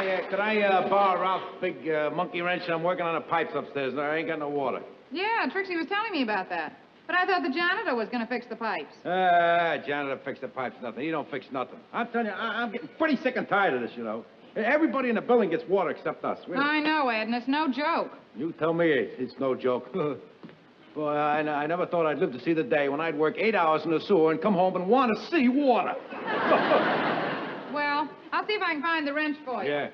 Hey, could I borrow Ralph's big monkey wrench? I'm working on the pipes upstairs. I ain't got no water. Yeah, Trixie was telling me about that. But I thought the janitor was going to fix the pipes. Janitor fix the pipes, nothing. He don't fix nothing. I'm telling you, I'm getting pretty sick and tired of this, you know. Everybody in the building gets water except us. Really. I know, Ed, and it's no joke. You tell me it's no joke. Boy, I never thought I'd live to see the day when I'd work 8 hours in the sewer and come home and want to see water. Well, I'll see if I can find the wrench for you. Yeah.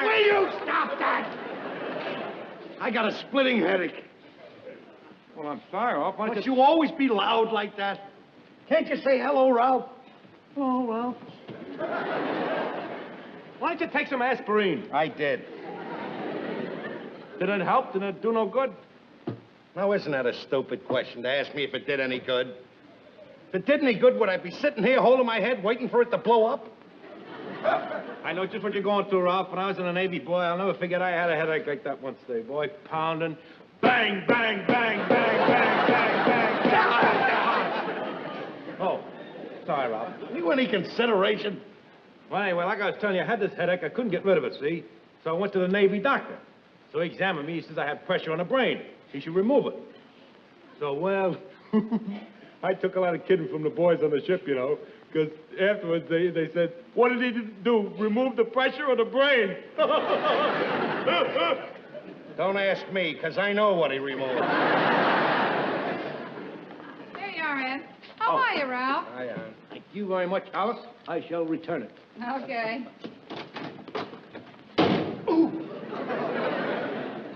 Will you stop that? I got a splitting headache. Well, I'm sorry, Ralph. Why Must you always be loud like that? Can't you say hello, Ralph? Hello, Ralph. Why don't you take some aspirin? I did. Did it help? Did it do no good? Now, isn't that a stupid question to ask me if it did any good? If it did any good, would I be sitting here holding my head waiting for it to blow up? I know just what you're going through, Ralph. When I was in the Navy, boy, I'll never forget I had a headache like that once day, boy. Pounding. Bang, bang, bang, bang, bang, bang, bang. Oh, sorry, Ralph. You any consideration? Well, anyway, like I was telling you, I had this headache. I couldn't get rid of it, see? So I went to the Navy doctor. So he examined me. He says I had pressure on the brain. He should remove it. So, well, I took a lot of kidding from the boys on the ship, you know. Because afterwards, they said, what did he do? Remove the pressure on the brain? Don't ask me, because I know what he removed. There you are, Ed. How are you, Ralph? I am. Thank you very much, Alice. I shall return it. Okay.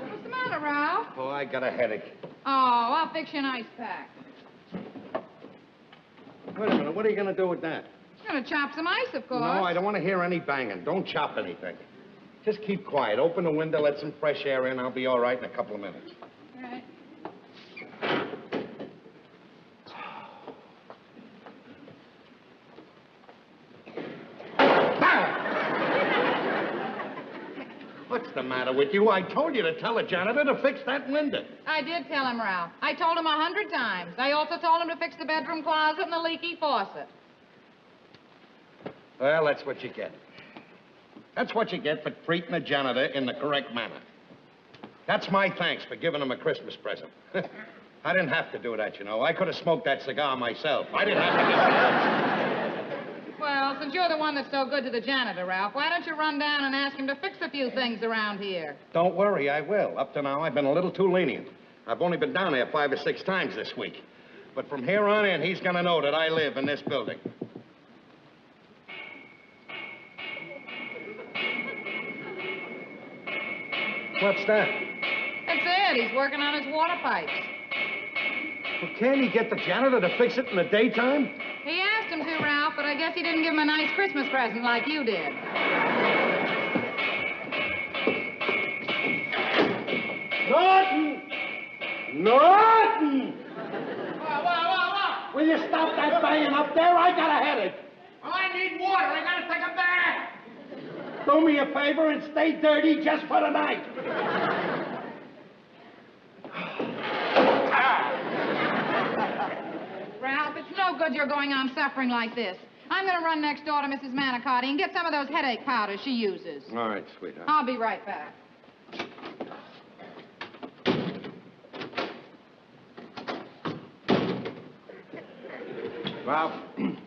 What's the matter, Ralph? Oh, I got a headache. Oh, I'll fix you an ice pack. Wait a minute, what are you going to do with that? You're going to chop some ice, of course. No, I don't want to hear any banging. Don't chop anything. Just keep quiet. Open the window, let some fresh air in. I'll be all right in a couple of minutes. All right. What's the matter with you? I told you to tell the janitor to fix that window. I did tell him, Ralph. I told him 100 times. I also told him to fix the bedroom closet and the leaky faucet. Well, that's what you get. That's what you get for treating the janitor in the correct manner. That's my thanks for giving him a Christmas present. I didn't have to do that, you know. I could have smoked that cigar myself. I didn't have to do that. Well, since you're the one that's so good to the janitor, Ralph, why don't you run down and ask him to fix a few things around here? Don't worry, I will. Up to now, I've been a little too lenient. I've only been down there 5 or 6 times this week. But from here on in, he's gonna know that I live in this building. What's that? That's Ed. He's working on his water pipes. Well, can't he get the janitor to fix it in the daytime? He asked him to, Ralph, but I guess he didn't give him a nice Christmas present like you did. Norton! Norton! What? Will you stop that banging up there? I got a headache. Well, I need water. I gotta take a bath. Do me a favor and stay dirty just for the night. Ralph, it's no good you're going on suffering like this. I'm gonna run next door to Mrs. Manicotti and get some of those headache powders she uses. All right, sweetheart. I'll be right back. Ralph,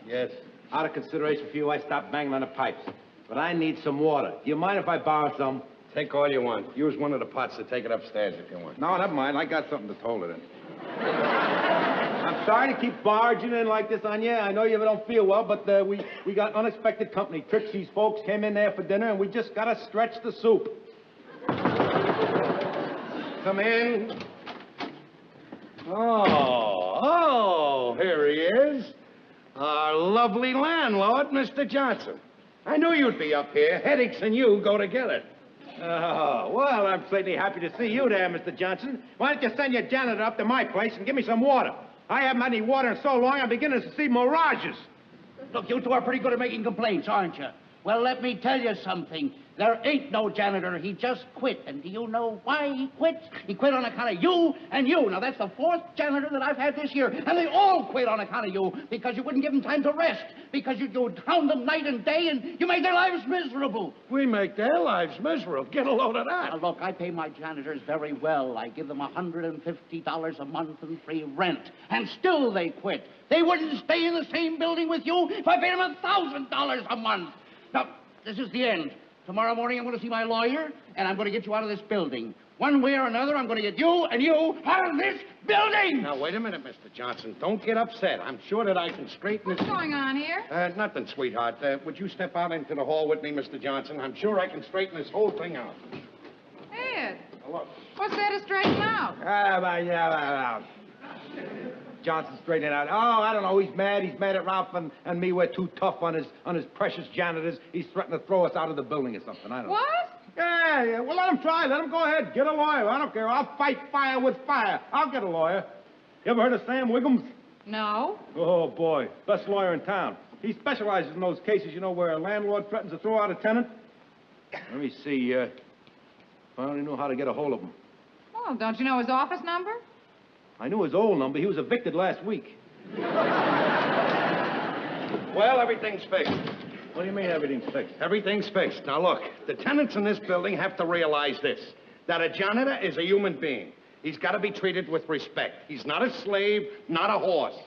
Yes? out of consideration for you, I stopped banging on the pipes. But I need some water. Do you mind if I borrow some? Take all you want. Use one of the pots to take it upstairs if you want. No, never mind. I got something to hold it in. I'm sorry to keep barging in like this on you. I know you don't feel well, but we got unexpected company. Trixie's folks came in there for dinner, and we just got to stretch the soup. Come in. Oh, here he is. Our lovely landlord, Mr. Johnson. I knew you'd be up here. Headaches and you go together. Oh, well, I'm certainly happy to see you there, Mr. Johnson. Why don't you send your janitor up to my place and give me some water? I haven't had any water in so long, I'm beginning to see mirages. Look, you two are pretty good at making complaints, aren't you? Well, let me tell you something. There ain't no janitor. He just quit. And do you know why he quit? He quit on account of you and you. Now, that's the fourth janitor that I've had this year. And they all quit on account of you because you wouldn't give them time to rest. Because you hound them night and day and you made their lives miserable. We make their lives miserable. Get a load of that. Now, look, I pay my janitors very well. I give them $150 a month in free rent. And still they quit. They wouldn't stay in the same building with you if I paid them $1,000 a month. Now, this is the end. Tomorrow morning, I'm going to see my lawyer, and I'm going to get you out of this building. One way or another, I'm going to get you and you out of this building! Now, wait a minute, Mr. Johnson. Don't get upset. I'm sure that I can straighten this... What's going on here? Nothing, sweetheart. Would you step out into the hall with me, Mr. Johnson? I'm sure I can straighten this whole thing out. Ed, Now, look. what's there to straighten out? Johnson straightening out. Oh, I don't know. He's mad. He's mad at Ralph and me. We're too tough on his precious janitors. He's threatening to throw us out of the building or something. I don't know. What? Yeah. Well, let him try. Let him go ahead. Get a lawyer. I don't care. I'll fight fire with fire. I'll get a lawyer. You ever heard of Sam Wiggums? No. Oh, boy. Best lawyer in town. He specializes in those cases, you know, where a landlord threatens to throw out a tenant. Let me see. If I only knew how to get a hold of him. Well, don't you know his office number? I knew his old number. He was evicted last week. Well, everything's fixed. What do you mean everything's fixed? Everything's fixed. Now, look, the tenants in this building have to realize this, that a janitor is a human being. He's got to be treated with respect. He's not a slave, not a horse.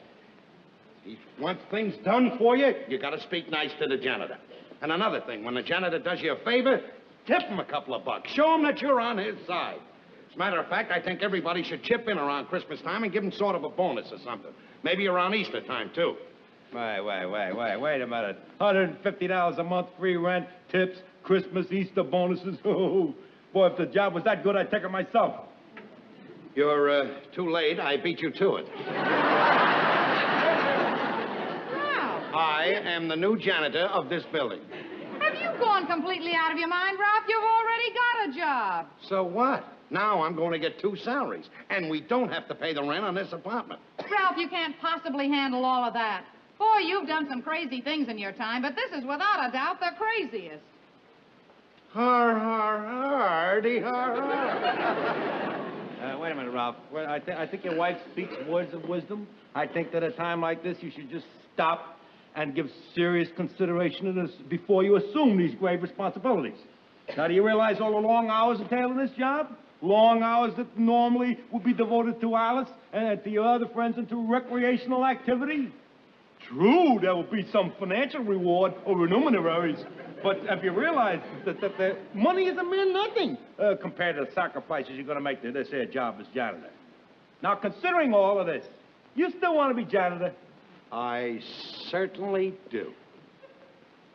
He wants things done for you, you got to speak nice to the janitor. And another thing, when the janitor does you a favor, tip him a couple of bucks. Show him that you're on his side. As a matter of fact, I think everybody should chip in around Christmas time and give him sort of a bonus or something. Maybe around Easter time, too. Wait a minute. $150 a month, free rent, tips, Christmas, Easter bonuses. Oh, boy, if the job was that good, I'd take it myself. You're too late. I beat you to it. Ralph, I am the new janitor of this building. have you gone completely out of your mind, Ralph? You've already got a job. So what? Now I'm going to get 2 salaries, and we don't have to pay the rent on this apartment. Ralph, you can't possibly handle all of that. Boy, you've done some crazy things in your time, but this is without a doubt the craziest. Har, har, hardy, har, har. Wait a minute, Ralph. Well, I think your wife speaks words of wisdom. I think that at a time like this, you should just stop and give serious consideration to this before you assume these grave responsibilities. Now, do you realize all the long hours entailed in this job? Long hours that normally would be devoted to Alice and to your other friends and to recreational activity? True, there will be some financial reward or remuneraries, but have you realized that the money is a mere nothing compared to the sacrifices you're going to make to this here job as janitor? Now, considering all of this, you still want to be janitor? I certainly do.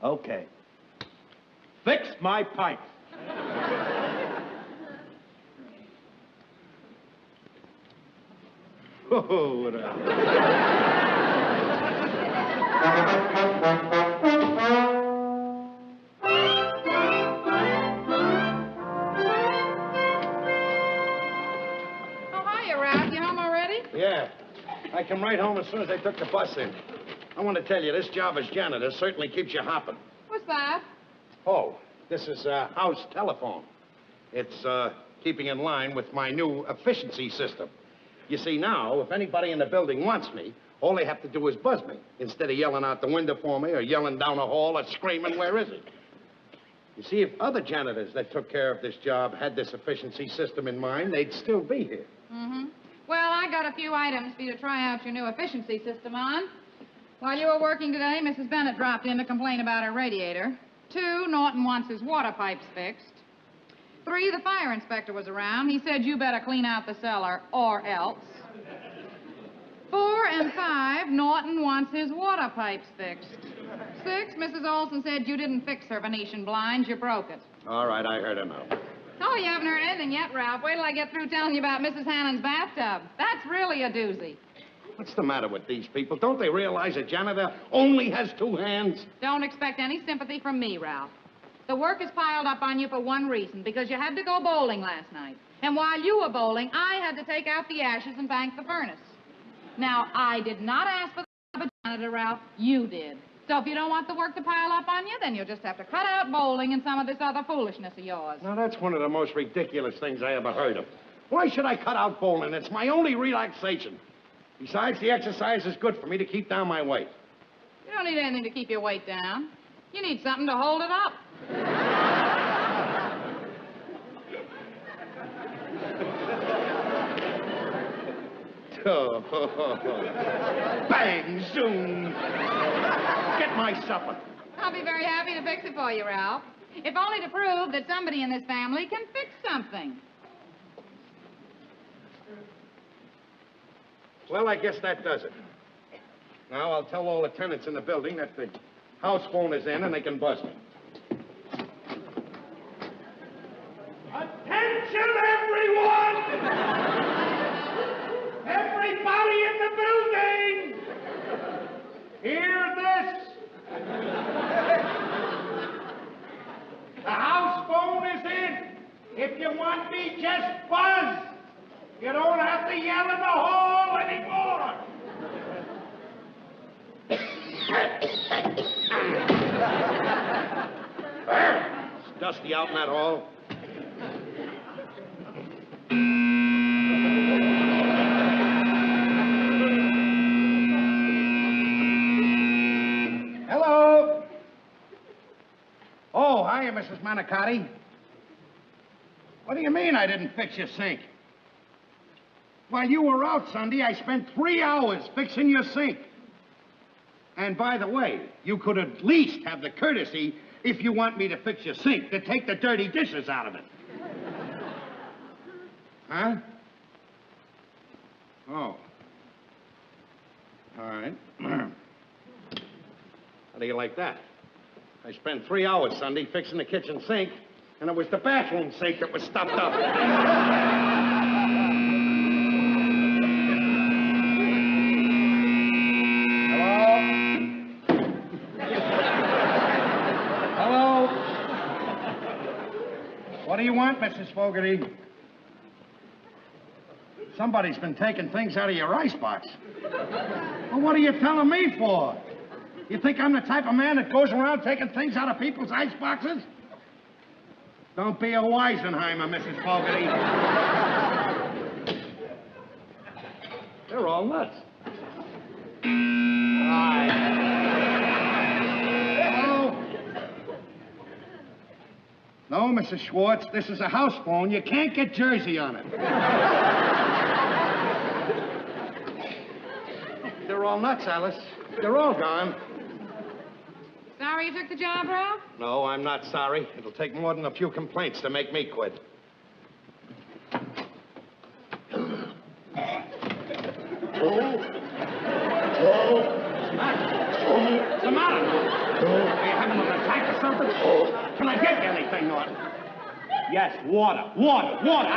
Okay. Fix my pipes. Oh, what a... Oh, hiya, Ralph. You home already? Yeah. I come right home as soon as I took the bus in. I want to tell you, this job as janitor certainly keeps you hopping. What's that? Oh, this is house telephone. It's keeping in line with my new efficiency system. You see, now, if anybody in the building wants me, all they have to do is buzz me, instead of yelling out the window for me or yelling down the hall or screaming, "Where is he?" You see, if other janitors that took care of this job had this efficiency system in mind, they'd still be here. Mm-hmm. Well, I got a few items for you to try out your new efficiency system on. While you were working today, Mrs. Bennett dropped in to complain about her radiator. 2, Norton wants his water pipes fixed. 3, the fire inspector was around. He said you better clean out the cellar or else. 4 and 5, Norton wants his water pipes fixed. 6, Mrs. Olson said you didn't fix her Venetian blinds, you broke it. All right, I heard enough. Oh, you haven't heard anything yet, Ralph. Wait till I get through telling you about Mrs. Hannon's bathtub. That's really a doozy. What's the matter with these people? Don't they realize a janitor only has 2 hands? Don't expect any sympathy from me, Ralph. The work is piled up on you for one reason, because you had to go bowling last night. And while you were bowling, I had to take out the ashes and bank the furnace. Now, I did not ask for the janitor, Ralph. You did. So if you don't want the work to pile up on you, then you'll just have to cut out bowling and some of this other foolishness of yours. Now, that's one of the most ridiculous things I ever heard of. Why should I cut out bowling? It's my only relaxation. Besides, the exercise is good for me to keep down my weight. You don't need anything to keep your weight down. You need something to hold it up. Oh, bang, zoom. Get my supper. I'll be very happy to fix it for you, Ralph. If only to prove that somebody in this family can fix something. Well, I guess that does it. Now, I'll tell all the tenants in the building that the house phone is in and they can buzz me. Attention, everyone! Everybody in the building! Hear this! The house phone is in. If you want me, just buzz. You don't have to yell in the hall anymore. It's dusty out in that hall. Hello. Oh, hiya, Mrs. Manicotti. What do you mean I didn't fix your sink? While you were out Sunday, I spent 3 hours fixing your sink. And by the way, you could at least have the courtesy, if you want me to fix your sink, to take the dirty dishes out of it. Huh? Oh. All right. How do you like that? I spent 3 hours Sunday fixing the kitchen sink, and it was the bathroom sink that was stuffed up. What do you want, Mrs. Fogarty? Somebody's been taking things out of your icebox. Well, what are you telling me for? You think I'm the type of man that goes around taking things out of people's iceboxes? Don't be a Weisenheimer, Mrs. Fogarty. They're all nuts. No, Mrs. Schwartz, this is a house phone. You can't get Jersey on it. They're all nuts, Alice. They're all gone. Sorry you took the job, Ralph? No, I'm not sorry. It'll take more than a few complaints to make me quit. What's the matter? Are you having an attack or something? Can I get you anything, Norton? Yes, water. I want water!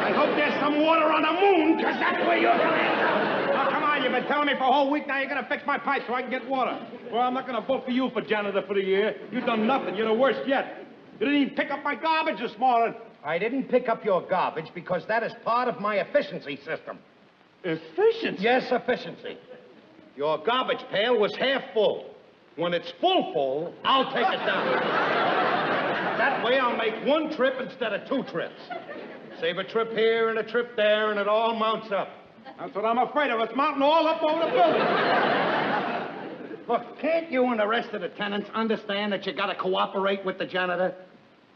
I hope there's some water on the moon, because that's where you're going to end up. Oh, come on, you've been telling me for a whole week now you're going to fix my pipe so I can get water. Well, I'm not going to vote for you for janitor for the year. You've done nothing. You're the worst yet. You didn't even pick up my garbage this morning. I didn't pick up your garbage because that is part of my efficiency system. Efficiency? Yes, efficiency. Your garbage pail was half full. When it's full, I'll take it down. That way I'll make one trip instead of 2 trips. Save a trip here and a trip there, and it all mounts up. That's what I'm afraid of. It's mounting all up over the building. Look, can't you and the rest of the tenants understand that you gotta cooperate with the janitor?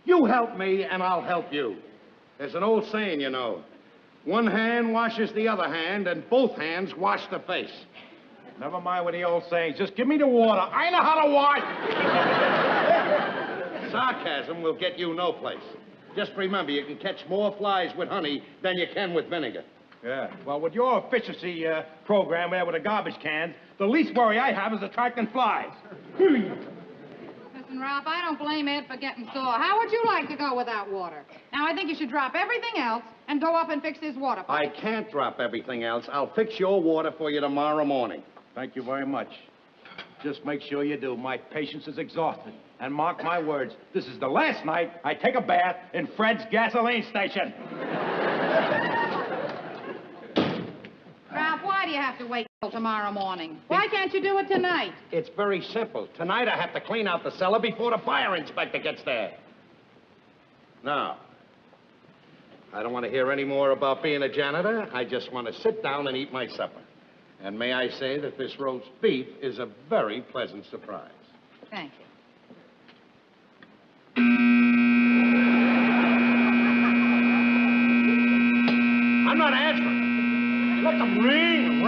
You help me, and I'll help you. There's an old saying, you know. One hand washes the other hand, and both hands wash the face. Never mind what the old sayings. Just give me the water. I know how to wash. Sarcasm will get you no place. Just remember, you can catch more flies with honey than you can with vinegar. Yeah. Well, with your efficiency program there with the garbage cans, the least worry I have is attracting flies. Listen, Ralph, I don't blame Ed for getting sore. How would you like to go without water? Now, I think you should drop everything else and go up and fix this water pipe. I can't drop everything else. I'll fix your water for you tomorrow morning. Thank you very much. Just make sure you do. My patience is exhausted. And mark my words, this is the last night I take a bath in Fred's gasoline station. Ralph, why do you have to wait till tomorrow morning? Why can't you do it tonight? It's very simple. Tonight I have to clean out the cellar before the fire inspector gets there. Now, I don't want to hear any more about being a janitor. I just want to sit down and eat my supper. And may I say that this roast beef is a very pleasant surprise. Thank you. I'm not answering. Let them ring,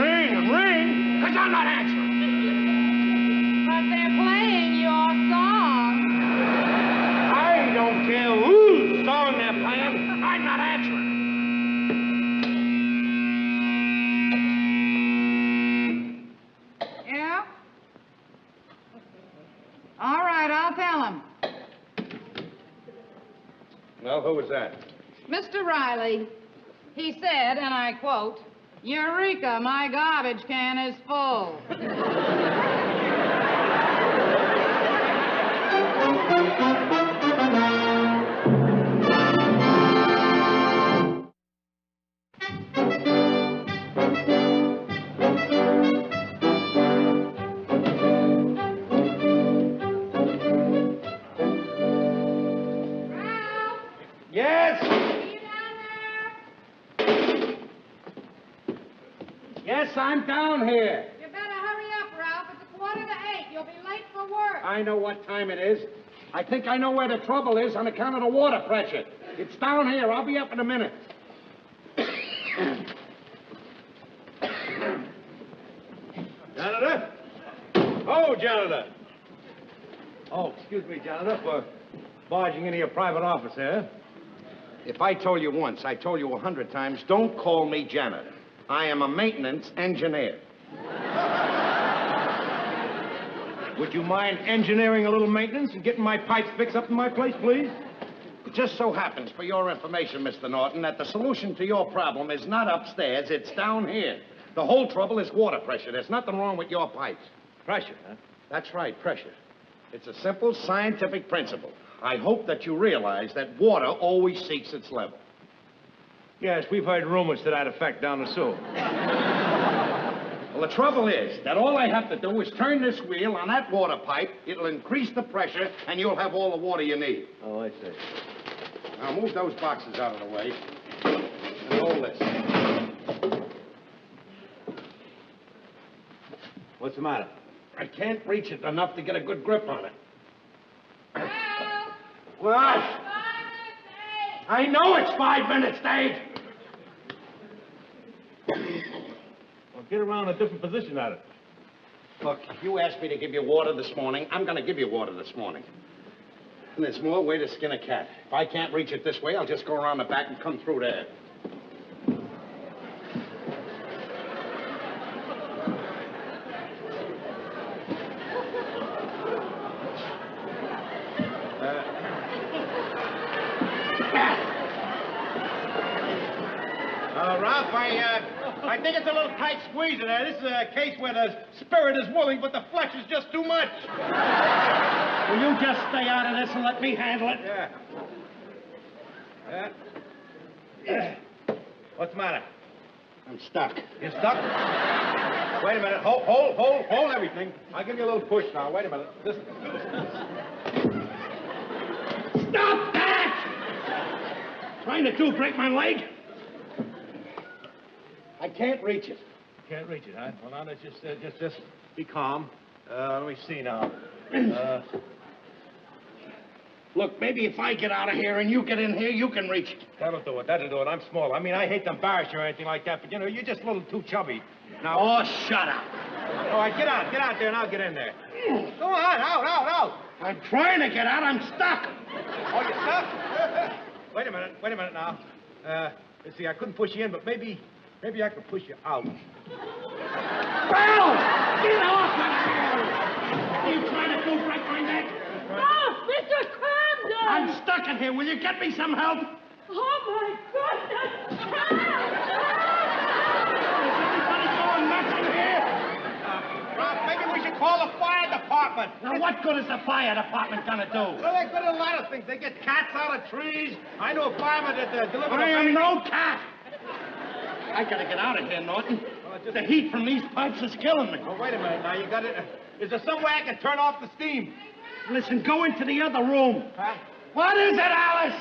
because I'm not answering. But they're playing your song. I don't care whose song they're playing. I'm not answering. Yeah? All right, I'll tell him. Well, who was that? Mr. Riley, he said, and I quote, "Eureka, my garbage can is full." Yes? Are you down there? Yes, I'm down here. You better hurry up, Ralph. It's 7:45. You'll be late for work. I know what time it is. I think I know where the trouble is on account of the water pressure. It's down here. I'll be up in a minute. Janitor? Oh, janitor. Oh, excuse me, janitor, for barging into your private office here. If I told you once, I told you 100 times, don't call me janitor. I am a maintenance engineer. Would you mind engineering a little maintenance and getting my pipes fixed up in my place, please? It just so happens, for your information, Mr. Norton, that the solution to your problem is not upstairs, it's down here. The whole trouble is water pressure. There's nothing wrong with your pipes. Pressure, huh? That's right, pressure. It's a simple scientific principle. I hope that you realize that water always seeks its level. Yes, we've heard rumors to that effect down the sewer. Well, the trouble is that all I have to do is turn this wheel on that water pipe. It'll increase the pressure, and you'll have all the water you need. Oh, I see. Now, move those boxes out of the way. And hold this. What's the matter? I can't reach it enough to get a good grip on it. Well, What? 5 minutes late. I know it's 5 minutes, Dave. Well, get around a different position at it. Look, you asked me to give you water this morning. I'm going to give you water this morning. And there's more way to skin a cat. If I can't reach it this way, I'll just go around the back and come through there. Ralph, I think it's a little tight squeeze in there. This is a case where the spirit is willing, but the flesh is just too much. Will you just stay out of this and let me handle it? Yeah. What's the matter? I'm stuck. You stuck? Wait a minute. Hold everything. I'll give you a little push now. Wait a minute. Listen. Stop that! Trying to break my leg? I can't reach it. Can't reach it, huh? Well, now let's just be calm. Let me see now. Look, maybe if I get out of here and you get in here, you can reach it. That'll do it. I'm small. I mean, I hate to embarrass you or anything like that, but, you know, you're just a little too chubby. Now... Oh, shut up. All right, get out there and I'll get in there. Go on, out. I'm trying to get out. I'm stuck. Oh, you're stuck? Wait a minute now. Let's see, I couldn't push you in, but maybe I could push you out. Well, get off of there! Are you trying to break my neck? Oh, Mr. Crandall! I'm stuck in here. Will you get me some help? Oh, my goodness! Is everybody going nuts in here? Ralph, maybe we should call the fire department. Now, what good is the fire department gonna do? Well, they're good at a lot of things. They get cats out of trees. I know a fireman that delivered I a am baby. no cat. I gotta get out of here, Norton. Well, The heat from these pipes is killing me. Oh, wait a minute now. You got it. Is there some way I can turn off the steam? Listen, go into the other room. Huh? What is it, Alice?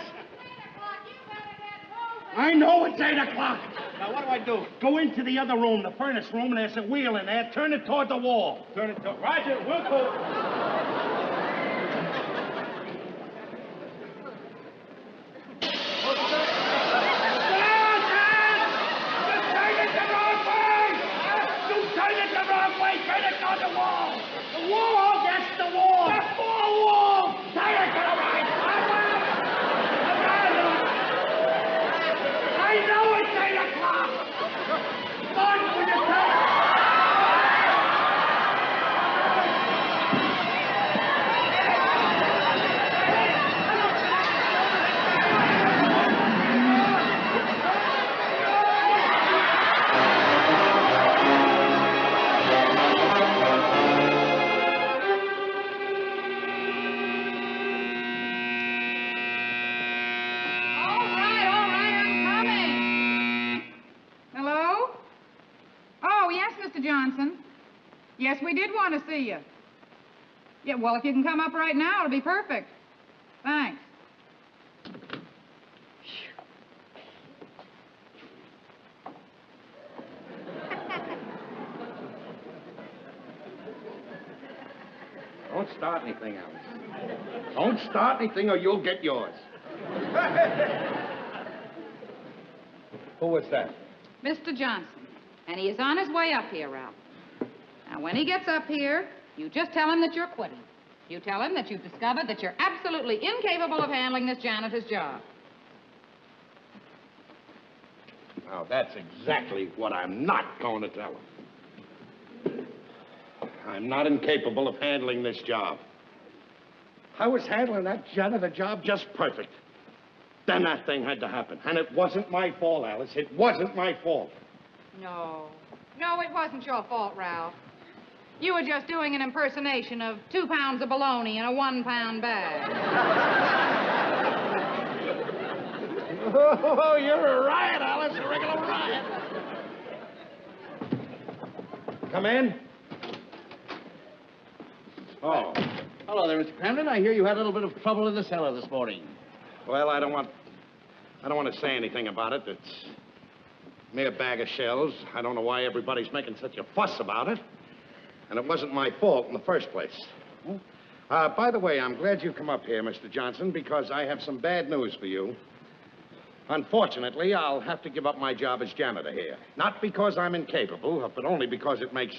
I know it's 8 o'clock. Now, what do I do? Go into the other room, the furnace room, and there's a wheel in there. Turn it toward the wall. Turn it to... Roger, we'll go. Turn it toward the wall. The wall? Yes, the wall. The wall. Turn it to the right. I know it's 8 o'clock. Come on, will you turn it? All right, I'm coming. Hello? Oh, yes, Mr. Johnson. Yes, we did want to see you. Yeah, well, if you can come up right now, it'll be perfect. Thanks. Don't start anything, Alice. Don't start anything or you'll get yours. Who was that? Mr. Johnson. And he is on his way up here, Ralph. Now, when he gets up here, you just tell him that you're quitting. You tell him that you've discovered that you're absolutely incapable of handling this janitor's job. Now, that's exactly what I'm not going to tell him. I'm not incapable of handling this job. I was handling that janitor job just perfect. Then that thing had to happen. And it wasn't my fault, Alice. It wasn't my fault. No. No, it wasn't your fault, Ralph. You were just doing an impersonation of 2 pounds of bologna in a 1-pound bag. Oh, you're a riot, Alice. A regular riot. Come in. Oh. Hello there, Mr. Cramden. I hear you had a little bit of trouble in the cellar this morning. Well, I don't want to say anything about it. It's a mere bag of shells. I don't know why everybody's making such a fuss about it. And it wasn't my fault in the first place. By the way, I'm glad you come up here, Mr. Johnson, because I have some bad news for you. Unfortunately, I'll have to give up my job as janitor here. Not because I'm incapable, but only because it makes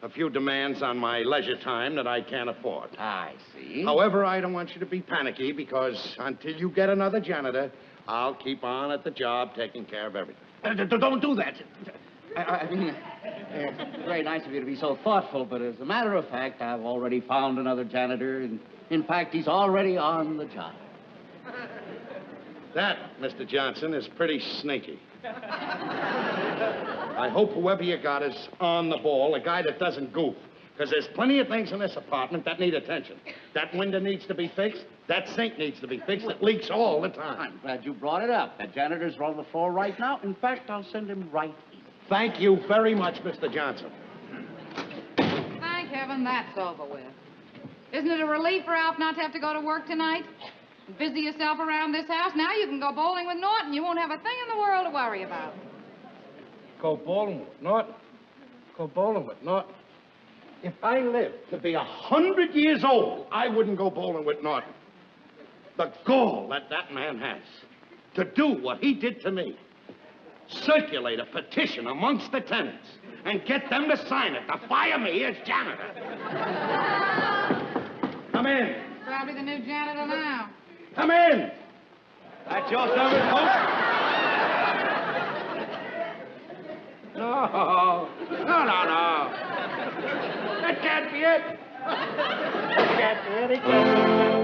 a few demands on my leisure time that I can't afford. I see. However, I don't want you to be panicky, because until you get another janitor, I'll keep on at the job taking care of everything. Don't do that. I mean, it's very nice of you to be so thoughtful, but as a matter of fact, I've already found another janitor, and in fact, he's already on the job. That, Mr. Johnson, is pretty sneaky. I hope whoever you got is on the ball, a guy that doesn't goof. Because there's plenty of things in this apartment that need attention. That window needs to be fixed. That sink needs to be fixed. It leaks all the time. I'm glad you brought it up. That janitor's on the floor right now. In fact, I'll send him right in. Thank you very much, Mr. Johnson. Thank heaven that's over with. Isn't it a relief, Ralph, not to have to go to work tonight? Busy yourself around this house. Now you can go bowling with Norton. You won't have a thing in the world to worry about. Go bowling with Norton? Go bowling with Norton? If I lived to be 100 years old, I wouldn't go bowling with Norton. The gall that that man has to do what he did to me. Circulate a petition amongst the tenants and get them to sign it to fire me as janitor. Come in. Probably the new janitor now. Come in. That's your service, folks? No. That can't be it. That can't be it. It can't be it.